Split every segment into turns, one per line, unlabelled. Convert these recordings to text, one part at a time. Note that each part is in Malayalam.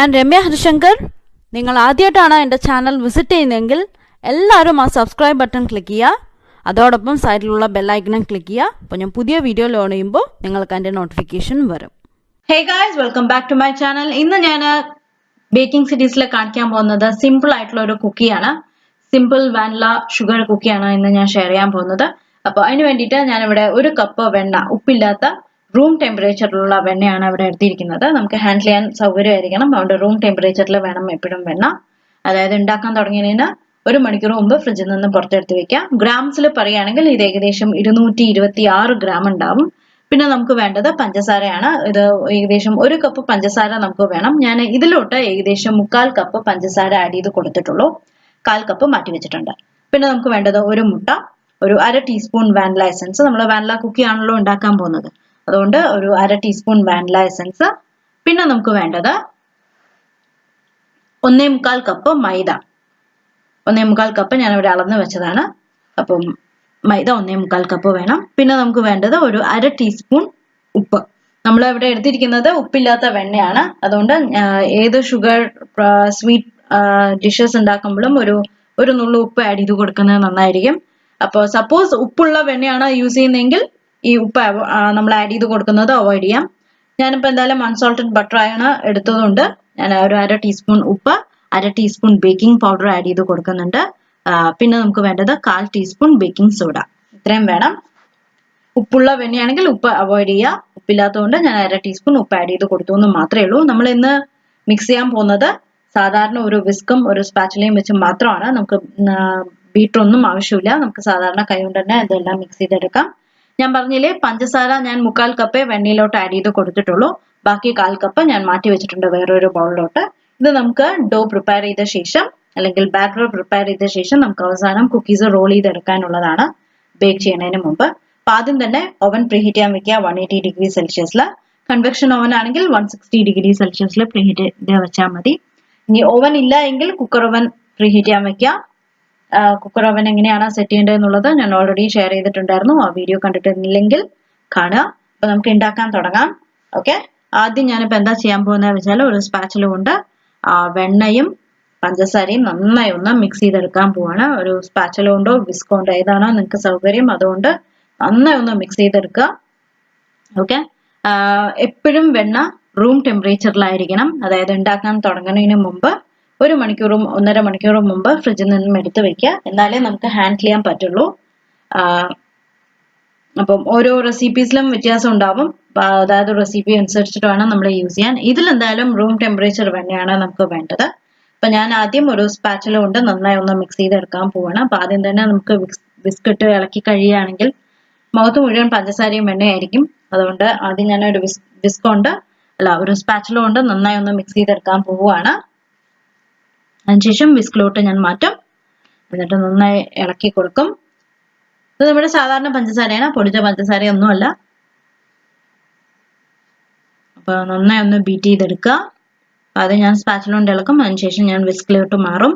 ഞാൻ രമ്യ ഹരിശങ്കർ. നിങ്ങൾ ആദ്യമായിട്ടാണ് എൻ്റെ ചാനൽ വിസിറ്റ് ചെയ്യുന്നതെങ്കിൽ എല്ലാവരും ആ സബ്സ്ക്രൈബ് ബട്ടൺ ക്ലിക്ക് ചെയ്യുക. അതോടൊപ്പം സൈഡിലുള്ള ബെല്ലൈക്കണും ക്ലിക്ക് ചെയ്യുക. അപ്പോൾ ഞാൻ പുതിയ വീഡിയോ ലോഡ് ചെയ്യുമ്പോൾ നിങ്ങൾക്ക് അതിൻ്റെ നോട്ടിഫിക്കേഷൻ വരും. Hey guys, welcome back to my channel. ഇന്ന് ഞാൻ ബേക്കിംഗ് സീരീസിൽ കാണിക്കാൻ പോകുന്നത് സിമ്പിൾ ആയിട്ടുള്ള ഒരു കുക്കിയാണ്. സിമ്പിൾ വാനില ഷുഗർ കുക്കിയാണ് ഇന്ന് ഞാൻ ഷെയർ ചെയ്യാൻ പോകുന്നത്. അപ്പോൾ അതിന് വേണ്ടിയിട്ട് ഞാനിവിടെ 1 കപ്പ് വെണ്ണ, ഉപ്പില്ലാത്ത റൂം ടെമ്പറേച്ചറിലുള്ള വെണ്ണയാണ് ഇവിടെ എടുത്തിരിക്കുന്നത്. നമുക്ക് ഹാൻഡിൽ ചെയ്യാൻ സൗകര്യമായിരിക്കണം. അതുകൊണ്ട് റൂം ടെമ്പറേച്ചറിൽ വേണം എപ്പോഴും വെണ്ണ. അതായത് ഉണ്ടാക്കാൻ തുടങ്ങിയതിന് 1 മണിക്കൂർ മുമ്പ് ഫ്രിഡ്ജിൽ നിന്ന് പുറത്തെടുത്ത് വെക്കാം. ഗ്രാംസിൽ പറയുകയാണെങ്കിൽ ഇത് ഏകദേശം 226 ഗ്രാം ഉണ്ടാവും. പിന്നെ നമുക്ക് വേണ്ടത് പഞ്ചസാരയാണ്. ഇത് ഏകദേശം 1 കപ്പ് പഞ്ചസാര നമുക്ക് വേണം. ഞാൻ ഇതിലോട്ട് ഏകദേശം 1/4 കപ്പ് പഞ്ചസാര ആഡ് ചെയ്ത് കൊടുത്തിട്ടുള്ളൂ. 1/4 കപ്പ് മാറ്റി വെച്ചിട്ടുണ്ട്. പിന്നെ നമുക്ക് വേണ്ടത് 1 മുട്ട, ഒരു 1/2 ടീസ്പൂൺ വാനില എസൻസ്. നമ്മൾ വാനില കുക്കി ആണല്ലോ ഉണ്ടാക്കാൻ പോകുന്നത്, അതുകൊണ്ട് ഒരു 1/2 ടീസ്പൂൺ വാനില എസൻസ്. പിന്നെ നമുക്ക് വേണ്ടത് 1/4 കപ്പ് മൈദ. 1/4 കപ്പ് ഞാനിവിടെ അളന്ന് വെച്ചതാണ്. അപ്പം മൈദ 1/4 കപ്പ് വേണം. പിന്നെ നമുക്ക് വേണ്ടത് ഒരു 1/2 ടീസ്പൂൺ ഉപ്പ്. നമ്മൾ ഇവിടെ എടുത്തിരിക്കുന്നത് ഉപ്പില്ലാത്ത വെണ്ണയാണ്. അതുകൊണ്ട് ഏത് ഷുഗർ സ്വീറ്റ് ഡിഷസ് ഉണ്ടാക്കുമ്പോഴും ഒരു നുള്ളു ഉപ്പ് ആഡ് ചെയ്ത് കൊടുക്കുന്നത് നന്നായിരിക്കും. അപ്പോൾ സപ്പോസ് ഉപ്പുള്ള വെണ്ണയാണ് യൂസ് ചെയ്യുന്നതെങ്കിൽ ഈ ഉപ്പ് നമ്മൾ ആഡ് ചെയ്ത് കൊടുക്കുന്നത് അവോയ്ഡ് ചെയ്യാം. ഞാനിപ്പോൾ എന്തായാലും അൺസോൾട്ടഡ് ബട്ടർ ആണ് എടുത്തതുകൊണ്ട് ഞാൻ ഒരു 1/2 ടീസ്പൂൺ ഉപ്പ്, 1/2 ടീസ്പൂൺ ബേക്കിംഗ് പൗഡർ ആഡ് ചെയ്ത് കൊടുക്കുന്നുണ്ട്. പിന്നെ നമുക്ക് വേണ്ടത് 1/4 ടീസ്പൂൺ ബേക്കിംഗ് സോഡ. ഇത്രയും വേണം. ഉപ്പുള്ള വെണ്ണയാണെങ്കിൽ ഉപ്പ് അവോയ്ഡ് ചെയ്യുക. ഉപ്പില്ലാത്തതുകൊണ്ട് ഞാൻ 1/2 ടീസ്പൂൺ ഉപ്പ് ആഡ് ചെയ്ത് കൊടുത്തു എന്ന് മാത്രമേ ഉള്ളൂ. നമ്മൾ ഇന്ന് മിക്സ് ചെയ്യാൻ പോകുന്നത് സാധാരണ ഒരു വിസ്കും ഒരു സ്പാച്ചുലയും വെച്ച് മാത്രമാണ്. നമുക്ക് ബീറ്ററൊന്നും ആവശ്യമില്ല. നമുക്ക് സാധാരണ കൈ കൊണ്ട് തന്നെ ഇതെല്ലാം മിക്സ് ചെയ്തെടുക്കാം. ഞാൻ പറഞ്ഞില്ലേ, പഞ്ചസാര ഞാൻ 1/4 കപ്പേ വെണ്ണയിലോട്ട് ആഡ് ചെയ്ത് കൊടുത്തിട്ടുള്ളൂ. ബാക്കി 1/4 കപ്പ് ഞാൻ മാറ്റി വെച്ചിട്ടുണ്ട് വേറൊരു ബൗളിലോട്ട്. ഇത് നമുക്ക് ഡോ പ്രിപ്പയർ ചെയ്ത ശേഷം അല്ലെങ്കിൽ ബാറ്റർ പ്രിപ്പയർ ചെയ്ത ശേഷം നമുക്ക് അവസാനം കുക്കീസ് റോൾ ചെയ്തെടുക്കാനുള്ളതാണ് ബേക്ക് ചെയ്യുന്നതിന് മുമ്പ്. അപ്പൊ ആദ്യം തന്നെ ഓവൻ പ്രീഹീറ്റ് ചെയ്യാൻ വെക്കുക 180 ഡിഗ്രി സെൽഷ്യസിൽ. കൺവെക്ഷൻ ഓവൻ ആണെങ്കിൽ 160 ഡിഗ്രി സെൽഷ്യസിൽ പ്രീഹീറ്റ് ചെയ്ത് വെച്ചാൽ മതി. ഇനി ഓവൻ ഇല്ല എങ്കിൽ കുക്കർ ഓവൻ പ്രീഹീറ്റ് ചെയ്യാൻ വെക്കുക. കുക്കർ ഓവൻ എങ്ങനെയാണ് സെറ്റ് ചെയ്യേണ്ടത് എന്നുള്ളത് ഞാൻ ഓൾറെഡി ഷെയർ ചെയ്തിട്ടുണ്ടായിരുന്നു. ആ വീഡിയോ കണ്ടിട്ടില്ലെങ്കിൽ കാണുക. അപ്പൊ നമുക്ക് ഉണ്ടാക്കാൻ തുടങ്ങാം. ഓക്കെ, ആദ്യം ഞാനിപ്പോൾ എന്താ ചെയ്യാൻ പോകുന്നത് വെച്ചാൽ ഒരു സ്പാച്ചില കൊണ്ട് വെണ്ണയും പഞ്ചസാരയും നന്നായി ഒന്ന് മിക്സ് ചെയ്തെടുക്കാൻ പോവാണ്. ഒരു സ്പാച്ചില കൊണ്ടോ വിസ്ക് കൊണ്ടോ ഏതാണോ നിങ്ങൾക്ക് സൗകര്യം അതുകൊണ്ട് നന്നായി ഒന്ന് മിക്സ് ചെയ്തെടുക്കുക. ഓക്കെ, എപ്പോഴും വെണ്ണ റൂം ടെമ്പറേച്ചറിലായിരിക്കണം. അതായത് ഉണ്ടാക്കാൻ തുടങ്ങുന്നതിന് മുമ്പ് 1 മണിക്കൂറും 1.5 മണിക്കൂറും മുമ്പ് ഫ്രിഡ്ജിൽ നിന്നും എടുത്ത് വെക്കുക. എന്നാലേ നമുക്ക് ഹാൻഡിൽ ചെയ്യാൻ പറ്റുള്ളൂ. അപ്പം ഓരോ റെസിപ്പീസിലും വ്യത്യാസം ഉണ്ടാവും. അതായത് റെസിപ്പി അനുസരിച്ചിട്ട് വേണം നമ്മൾ യൂസ് ചെയ്യാൻ. ഇതിലെന്തായാലും റൂം ടെമ്പറേച്ചർ വെണ്ണയാണ് നമുക്ക് വേണ്ടത്. അപ്പൊ ഞാൻ ആദ്യം ഒരു സ്പാച്ചുല കൊണ്ട് നന്നായി ഒന്ന് മിക്സ് ചെയ്തെടുക്കാൻ പോവാണ്. അപ്പൊ ആദ്യം തന്നെ നമുക്ക് ബിസ്ക്കറ്റ് ഇളക്കി കഴിയുകയാണെങ്കിൽ മുഖത്ത് മുഴുവൻ പഞ്ചസാരയും വെണ്ണയായിരിക്കും. അതുകൊണ്ട് ആദ്യം ഞാൻ ഒരു സ്പാച്ചുല കൊണ്ട് നന്നായി ഒന്ന് മിക്സ് ചെയ്തെടുക്കാൻ പോവുകയാണ്. അതിനുശേഷം വിസ്കിലോട്ട് ഞാൻ മാറ്റും. എന്നിട്ട് നന്നായി ഇളക്കി കൊടുക്കും. ഇത് നമ്മുടെ സാധാരണ പഞ്ചസാരയാണ്, പൊടിച്ച പഞ്ചസാരയൊന്നുമല്ല. അപ്പൊ നന്നായി ഒന്ന് ബീറ്റ് ചെയ്തെടുക്കുക. അത് ഞാൻ സ്പാച്ചുല കൊണ്ട് ഇളക്കും. അതിനുശേഷം ഞാൻ വിസ്കിലോട്ട് മാറും.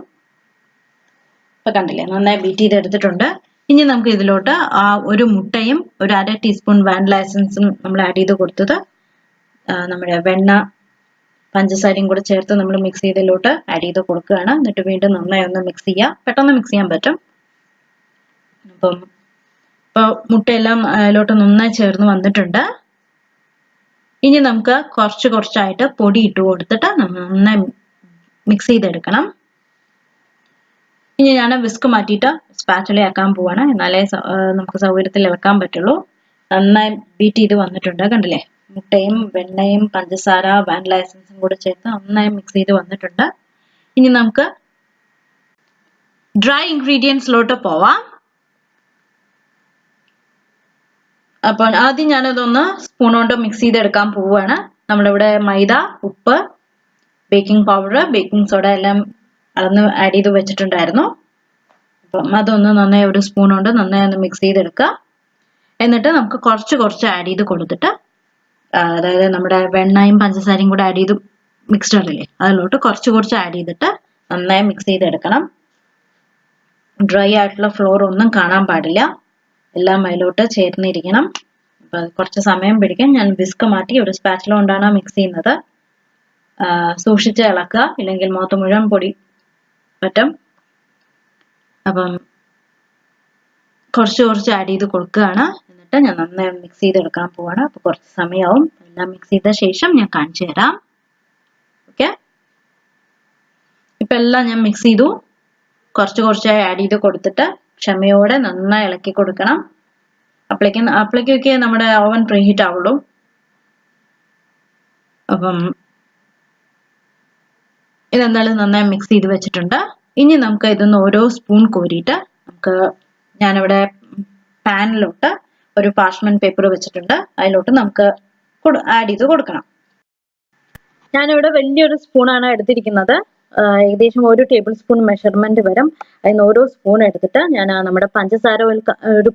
ഇപ്പൊ കണ്ടില്ലേ, നന്നായി ബീറ്റ് ചെയ്തെടുത്തിട്ടുണ്ട്. ഇനി നമുക്ക് ഇതിലോട്ട് ഒരു മുട്ടയും ഒരു 1/2 ടീസ്പൂൺ വാനില എസൻസും നമ്മൾ ആഡ് ചെയ്ത് കൊടുത്തത് നമ്മുടെ വെണ്ണ പഞ്ചസാരയും കൂടെ ചേർത്ത് നമ്മൾ മിക്സ് ചെയ്തതിലോട്ട് ആഡ് ചെയ്ത് കൊടുക്കുകയാണ്. എന്നിട്ട് വീണ്ടും നന്നായി ഒന്ന് മിക്സ് ചെയ്യുക. പെട്ടെന്ന് മിക്സ് ചെയ്യാൻ പറ്റും. അപ്പം ഇപ്പോൾ മുട്ടയെല്ലാം അതിലോട്ട് നന്നായി ചേർന്ന് വന്നിട്ടുണ്ട്. ഇനി നമുക്ക് കുറച്ചായിട്ട് പൊടി ഇട്ട് കൊടുത്തിട്ട് നന്നായി മിക്സ് ചെയ്തെടുക്കണം. ഇനി ഞാൻ വിസ്ക് മാറ്റിയിട്ട് സ്പാച്ചുല ആക്കാൻ പോവാണ്. എന്നാലേ നമുക്ക് സൗകര്യത്തിൽ ഇളക്കാൻ പറ്റുള്ളൂ. നന്നായി ബീറ്റ് ചെയ്ത് വന്നിട്ടുണ്ട്. കണ്ടില്ലേ, മുട്ടയും വെണ്ണയും പഞ്ചസാര വാനില എസൻസും കൂടെ ചേർത്ത് നന്നായി മിക്സ് ചെയ്ത് വന്നിട്ടുണ്ട്. ഇനി നമുക്ക് ഡ്രൈ ഇൻഗ്രീഡിയൻസിലോട്ട് പോവാം. അപ്പോൾ ആദ്യം ഞാനതൊന്ന് സ്പൂൺ കൊണ്ട് മിക്സ് ചെയ്തെടുക്കാൻ പോവുകയാണ്. നമ്മളിവിടെ മൈദ, ഉപ്പ്, ബേക്കിംഗ് പൗഡർ, ബേക്കിംഗ് സോഡ എല്ലാം അളന്ന് ആഡ് ചെയ്ത് വെച്ചിട്ടുണ്ടായിരുന്നു. അപ്പം അതൊന്ന് നന്നായി ഒരു സ്പൂൺ കൊണ്ട് നന്നായി ഒന്ന് മിക്സ് ചെയ്തെടുക്കുക. എന്നിട്ട് നമുക്ക് കുറച്ച് ആഡ് ചെയ്ത് കൊടുത്തിട്ട്, അതായത് നമ്മുടെ വെണ്ണയും പഞ്ചസാരയും കൂടെ ആഡ് ചെയ്ത് മിക്സ്ചർ ഇല്ലേ, അതിലോട്ട് കുറച്ച് ആഡ് ചെയ്തിട്ട് നന്നായി മിക്സ് ചെയ്തെടുക്കണം. ഡ്രൈ ആയിട്ടുള്ള ഫ്ലോർ ഒന്നും കാണാൻ പാടില്ല. എല്ലാം അതിലോട്ട് ചേർന്നിരിക്കണം. അപ്പൊ കുറച്ച് സമയം പിടിക്കും. ഞാൻ വിസ്ക് മാറ്റി ഒരു സ്പാച്ചുല കൊണ്ടാണ് മിക്സ് ചെയ്യുന്നത്. സൂക്ഷിച്ച് ഇളക്കുക, ഇല്ലെങ്കിൽ മുഖത്ത് മുഴുവൻ പൊടി പറ്റും. അപ്പം കുറച്ച് കുറച്ച് ആഡ് ചെയ്ത് കൊടുക്കുകയാണ്. എന്നിട്ട് ഞാൻ നന്നായി മിക്സ് ചെയ്തെടുക്കാൻ പോവാണ്. അപ്പോൾ കുറച്ച് സമയമാവും. എല്ലാം മിക്സ് ചെയ്ത ശേഷം ഞാൻ കാണിച്ചു തരാം. ഓക്കെ, ഇപ്പം എല്ലാം ഞാൻ മിക്സ് ചെയ്തു. കുറച്ച് കുറച്ചായി ആഡ് ചെയ്ത് കൊടുത്തിട്ട് ക്ഷമയോടെ നന്നായി ഇളക്കി കൊടുക്കണം. അപ്പോഴേക്കൊക്കെ നമ്മുടെ ഓവൻ പ്രീഹീറ്റ് ആവുള്ളൂ. അപ്പം ഇതെന്തായാലും നന്നായി മിക്സ് ചെയ്ത് വെച്ചിട്ടുണ്ട്. ഇനി നമുക്ക് ഇതൊന്ന് ഓരോ സ്പൂൺ കോരിയിട്ട് ഞാനിവിടെ പാനിലോട്ട് ഒരു പാർച്ച്മെന്റ് പേപ്പർ വെച്ചിട്ടുണ്ട്. അതിലോട്ട് നമുക്ക് ആഡ് ചെയ്ത് കൊടുക്കണം. ഞാനിവിടെ വലിയൊരു സ്പൂണാണ് എടുത്തിരിക്കുന്നത്. ഏകദേശം 1 ടേബിൾ സ്പൂൺ മെഷർമെന്റ് വരും. അതിന് ഓരോ സ്പൂൺ എടുത്തിട്ട് ഞാൻ നമ്മുടെ പഞ്ചസാര ഒരു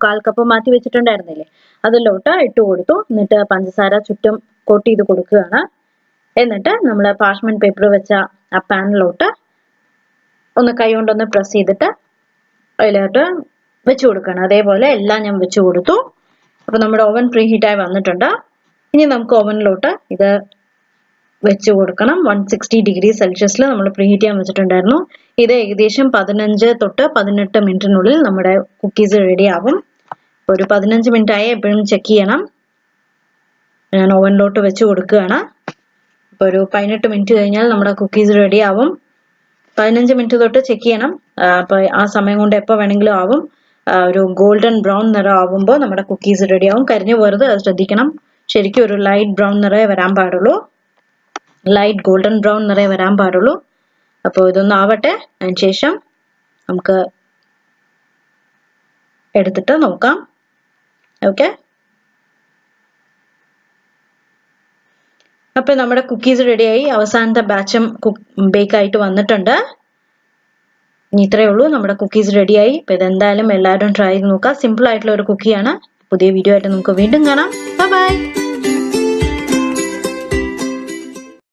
1/4 കപ്പ് മാറ്റി വെച്ചിട്ടുണ്ടായിരുന്നില്ലേ, അതിലോട്ട് ഇട്ട് കൊടുത്തു. എന്നിട്ട് പഞ്ചസാര ചുറ്റും കോട്ട് ചെയ്ത് കൊടുക്കുകയാണ്. എന്നിട്ട് നമ്മൾ പാർച്ച്മെന്റ് പേപ്പർ വെച്ച ആ പാനിലോട്ട് ഒന്ന് കൈ കൊണ്ടൊന്ന് പ്രസ് ചെയ്തിട്ട് അതിലോട്ട് വെച്ച് കൊടുക്കണം. അതേപോലെ എല്ലാം ഞാൻ വെച്ച് കൊടുത്തു. അപ്പൊ നമ്മുടെ ഓവൻ പ്രീ ഹീറ്റായി വന്നിട്ടുണ്ട്. ഇനി നമുക്ക് ഓവനിലോട്ട് ഇത് വെച്ച് കൊടുക്കണം. 160 ഡിഗ്രി സെൽഷ്യസിൽ നമ്മൾ പ്രീ ഹീറ്റ് ചെയ്യാൻ വെച്ചിട്ടുണ്ടായിരുന്നു. ഇത് ഏകദേശം 15 തൊട്ട് 18 മിനിറ്റിനുള്ളിൽ നമ്മുടെ കുക്കീസ് റെഡി ആവും. ഒരു 15 മിനിറ്റ് ആയി എപ്പോഴും ചെക്ക് ചെയ്യണം. ഞാൻ ഓവനിലോട്ട് വെച്ച് കൊടുക്കുകയാണ്. അപ്പോൾ ഒരു 18 മിനിറ്റ് കഴിഞ്ഞാൽ നമ്മുടെ കുക്കീസ് റെഡി ആവും. 15 മിനിറ്റ് തൊട്ട് ചെക്ക് ചെയ്യണം. അപ്പോൾ ആ സമയം കൊണ്ട് എപ്പോൾ വേണമെങ്കിലും ആവും. ഒരു ഗോൾഡൻ ബ്രൗൺ നിറം ആവുമ്പോൾ നമ്മുടെ കുക്കീസ് റെഡി ആവും. കരിഞ്ഞു പോരുത്, അത് ശ്രദ്ധിക്കണം. ശരിക്കും ഒരു ലൈറ്റ് ബ്രൗൺ നിറയെ വരാൻ പാടുള്ളൂ. ലൈറ്റ് ഗോൾഡൻ ബ്രൗൺ നിറയെ വരാൻ പാടുള്ളൂ. അപ്പോൾ ഇതൊന്നും ആവട്ടെ. അതിന് ശേഷം നമുക്ക് എടുത്തിട്ട് നോക്കാം. ഓക്കെ, അപ്പൊ നമ്മുടെ കുക്കീസ് റെഡിയായി. അവസാനത്തെ ബാച്ചും ബേക്ക് ആയിട്ട് വന്നിട്ടുണ്ട്. ഇനി ഇത്രയേ ഉള്ളൂ, നമ്മുടെ കുക്കീസ് റെഡിയായി. അപ്പൊ ഇതെന്തായാലും എല്ലാവരും ട്രൈ ചെയ്ത് നോക്കാം. സിമ്പിൾ ആയിട്ടുള്ള ഒരു കുക്കിയാണ്. പുതിയ വീഡിയോ ആയിട്ട് നമുക്ക് വീണ്ടും കാണാം. Bye bye.